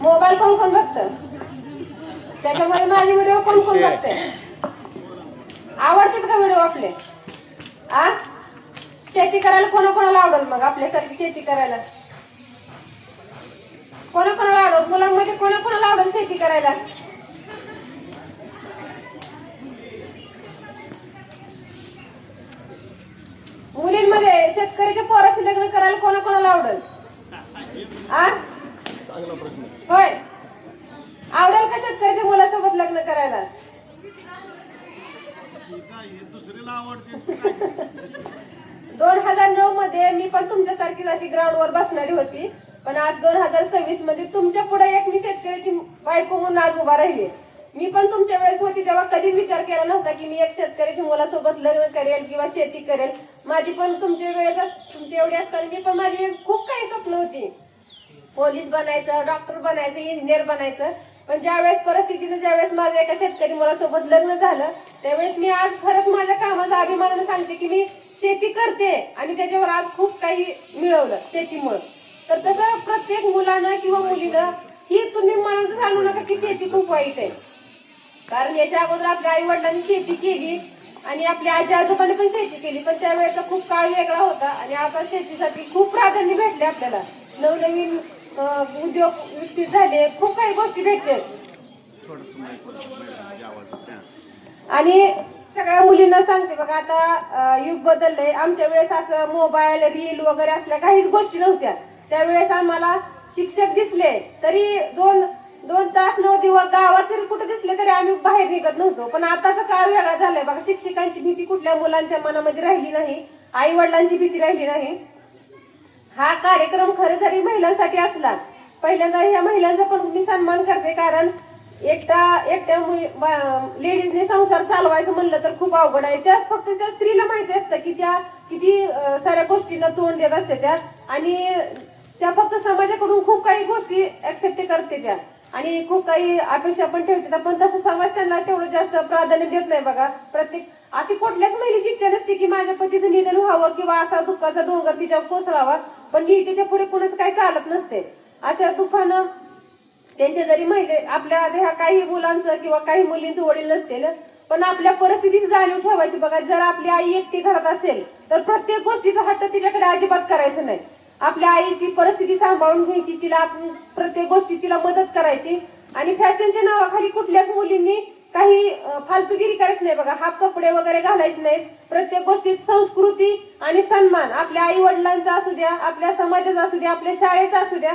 Mobile कोण कोण बघतं? त्याच्यामध्ये माझे व्हिडिओ कोण कोण बघते? आवडतात का व्हिडिओ आपले? शेती करायला कोणाकोणाला आवडेल? मग आपल्यासारखी शेती करायला कोणाकोणाला आवडेल? मुलांमध्ये कोणाकोणाला आवडेल शेती करायला? मुलींमध्ये शेतकऱ्याच्या पोराशी लग्न करायला कोणाकोणाला आवडेल? चांगला प्रश्न. होय, आवडेल का शेतकऱ्याच्या मुलासोबत लग्न करायला? दुसरीला आवडते. 2009 मध्ये मी पण तुमच्यासारखीच अशी ग्राउंडवर बसणारी होती, पण आज 2026 मध्ये तुमच्या पुढे एक मी शेतकऱ्याची बायको म्हणून आज उभा राहिली. मी पण तुमच्या वेळेस होती तेव्हा कधीच विचार केला नव्हता की मी एक शेतकऱ्याच्या मुलासोबत लग्न करेल किंवा शेती करेल. माझी पण तुमच्या एवढी असताना मी पण माझी खूप काही स्वप्न होती. पोलीस बनायचं, डॉक्टर बनायचं, इंजिनियर बनायचं. पण ज्यावेळेस परिस्थितीनं ज्यावेळेस माझं एका शेतकरी मुलासोबत लग्न झालं त्यावेळेस मी आज खरंच माझ्या कामाचा अभिमानाने सांगते की मी शेती करते आणि त्याच्यावर आज खूप काही मिळवलं शेतीमुळे. तर तसं प्रत्येक मुलानं किंवा मुलीनं ही तुम्ही मनात सांगू नका की शेती खूप वाईट आहे. कारण याच्या अगोदर आपल्या आई वडिलांनी शेती केली आणि आपल्या आजी आजोबांनी पण शेती केली, पण त्यावेळेचा खूप काळ वेगळा होता आणि आता शेतीसाठी खूप प्राधान्य भेटले आपल्याला. नवनवीन उद्योग विकसित झाले, खूप काही गोष्टी भेटते. आणि सगळ्या मुलींना सांगते बघा, आता युग बदललंय. आमच्या वेळेस असं मोबाईल, रील वगैरे असल्या काहीच गोष्टी नव्हत्या. त्यावेळेस आम्हाला शिक्षक दिसले तरी दोन तास 9 दिवस गावात जरी कुठे दिसले तरी आम्ही बाहेर निघत नव्हतो. पण आताचा काळ वेगळा झालाय बघा. शिक्षकांची भीती कुठल्या मुलांच्या मनामध्ये राहिली नाही, आई वडिलांची भीती राहिली नाही. हा कार्यक्रम खरं जरी महिलांसाठी असला, पहिल्यांदा ह्या महिलांचा पण मी सन्मान करते. कारण एकट्या लेडीजने संसार चालवायचं म्हणलं तर खूप अवघड आहे. त्या फक्त त्या स्त्रीला माहिती असतं की त्या किती साऱ्या गोष्टींना तोंड देत असते त्या, आणि त्या फक्त समाजाकडून खूप काही गोष्टी ऍक्सेप्ट करते त्या आणि खूप काही अपेक्षा पण ठेवते. पण तसं समाज त्यांना तेवढं जास्त प्राधान्य देत नाही बघा. प्रत्येक अशी कुठल्याच महिलेची इच्छा नसते की माझ्या पतीचं निधन व्हावं किंवा असा दुःखाचा डोंगर तिच्यावर कोसळावा, पण नीतीच्या पुढे कुणाच काही चालत नसते. अशा दुःखानं त्यांच्या जरी आपल्या ह्या काही मुलांचं किंवा काही मुलींचं वडील नसतील, पण आपल्या परिस्थितीची जाणीव ठेवायची बघा. जर आपली आई एकटी घरात असेल तर प्रत्येक गोष्टीचा हट्ट तिच्याकडे अजिबात करायचं नाही. आपल्या आईची परिस्थिती सांभाळून घ्यायची, तिला प्रत्येक गोष्टी तिला मदत करायची. आणि फॅशनच्या नावाखाली कुठल्याच मुलींनी काही फालतूगिरी करायची नाही बघा. हाफ कपडे वगैरे घालायचे नाहीत. प्रत्येक गोष्टीत संस्कृती आणि सन्मान आपल्या आई वडिलांचा असू द्या, आपल्या समाजाचा असू द्या, आपल्या शाळेचा असू द्या,